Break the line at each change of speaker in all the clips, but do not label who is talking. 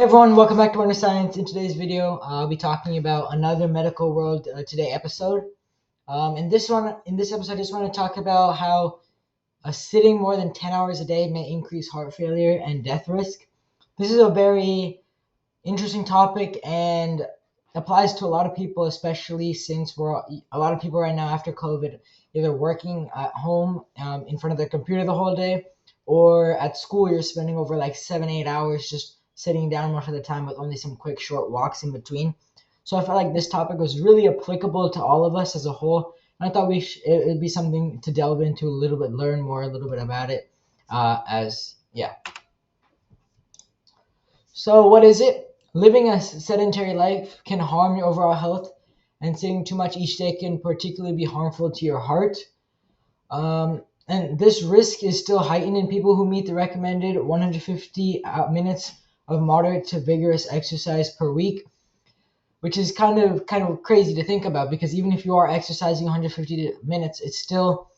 Hey everyone, welcome back to Wonder Science. In today's video, I'll be talking about another medical world today episode. In this episode, I just want to talk about how sitting more than 10 hours a day may increase heart failure and death risk. This is a very interesting topic and applies to a lot of people, especially since a lot of people right now after COVID either working at home in front of their computer the whole day, or at school you're spending over like 7-8 hours just sitting down most of the time with only some quick short walks in between. So I felt like this topic was really applicable to all of us as a whole, and I thought it'd be something to delve into a little bit, learn more a little bit about it. As yeah. So, what is it? Living a sedentary life can harm your overall health, and sitting too much each day can particularly be harmful to your heart. And this risk is still heightened in people who meet the recommended 150 minutes of moderate to vigorous exercise per week, which is kind of crazy to think about, because even if you are exercising 150 minutes, it's still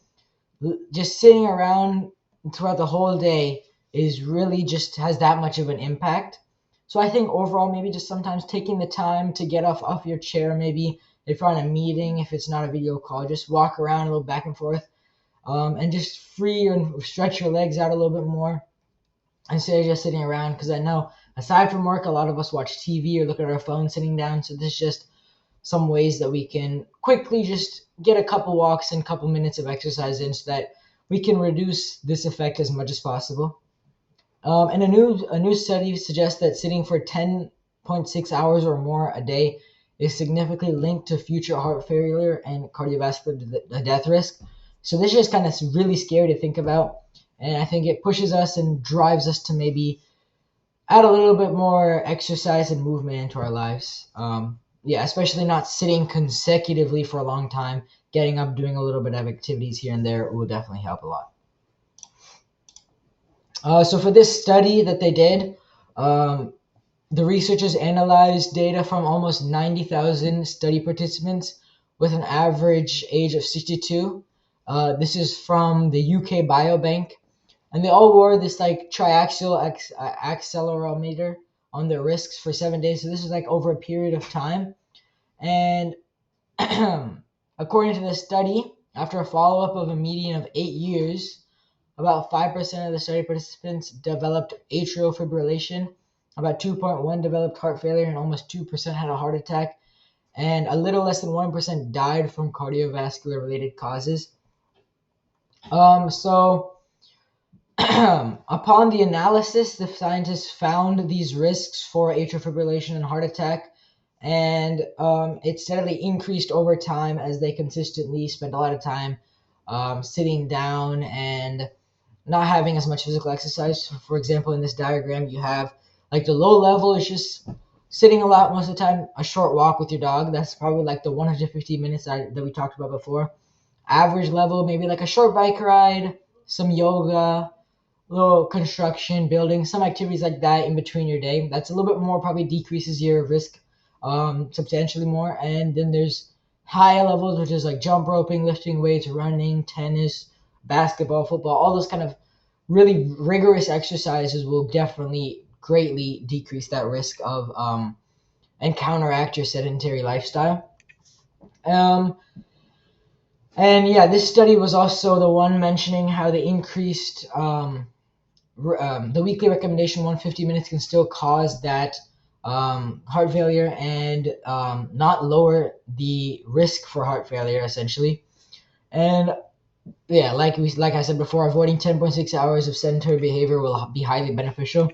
just sitting around throughout the whole day is really just has that much of an impact. So I think overall, maybe just sometimes taking the time to get off your chair, maybe if you're on a meeting, if it's not a video call, just walk around a little back and forth, and just free and stretch your legs out a little bit more instead of just sitting around. Because I know aside from work, a lot of us watch TV or look at our phone sitting down. So this is just some ways that we can quickly just get a couple walks and a couple minutes of exercise in, so that we can reduce this effect as much as possible. And a new study suggests that sitting for 10.6 hours or more a day is significantly linked to future heart failure and cardiovascular death risk. So this is just kind of really scary to think about, and I think it pushes us and drives us to maybe add a little bit more exercise and movement into our lives. Especially not sitting consecutively for a long time. Getting up, doing a little bit of activities here and there will definitely help a lot. So for this study that they did, the researchers analyzed data from almost 90,000 study participants with an average age of 62. This is from the UK Biobank, and they all wore this like triaxial accelerometer on their wrists for 7 days. So this is like over a period of time. And according to the study, after a follow-up of a median of 8 years, about 5% of the study participants developed atrial fibrillation, about 2.1 developed heart failure, and almost 2% had a heart attack, and a little less than 1% died from cardiovascular-related causes. So upon the analysis, the scientists found these risks for atrial fibrillation and heart attack, and it steadily increased over time as they consistently spent a lot of time sitting down and not having as much physical exercise. For example, in this diagram, you have like the low level is just sitting a lot most of the time, a short walk with your dog. That's probably like the 150 minutes that we talked about before. Average level, maybe like a short bike ride, some yoga, little construction, building, some activities like that in between your day. That's a little bit more, probably decreases your risk substantially more. And then there's high levels, which is like jump roping, lifting weights, running, tennis, basketball, football, all those kind of really rigorous exercises will definitely greatly decrease that risk of and counteract your sedentary lifestyle. And yeah, this study was also the one mentioning how they increased the weekly recommendation 150 minutes can still cause that heart failure and not lower the risk for heart failure essentially. And yeah, like I said before, avoiding 10.6 hours of sedentary behavior will be highly beneficial.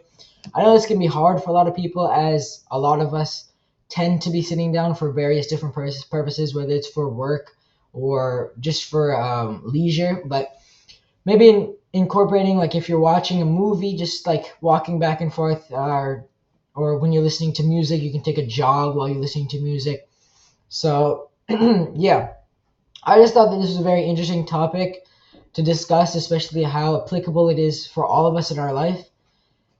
I know this can be hard for a lot of people, as a lot of us tend to be sitting down for various different purposes, whether it's for work or just for leisure. But maybe incorporating, like if you're watching a movie, just like walking back and forth, or when you're listening to music, you can take a jog while you're listening to music. So yeah. I just thought that this was a very interesting topic to discuss, especially how applicable it is for all of us in our life.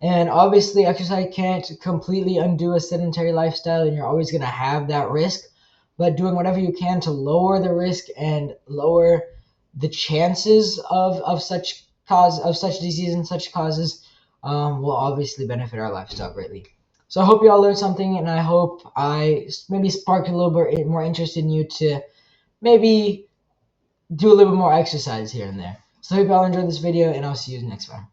And obviously, exercise can't completely undo a sedentary lifestyle, and you're always going to have that risk. But doing whatever you can to lower the risk and lower the chances of such disease and such causes will obviously benefit our lifestyle greatly. So I hope you all learned something, and I hope I maybe sparked a little bit more interest in you to maybe do a little bit more exercise here and there. So I hope you all enjoyed this video, and I'll see you next time.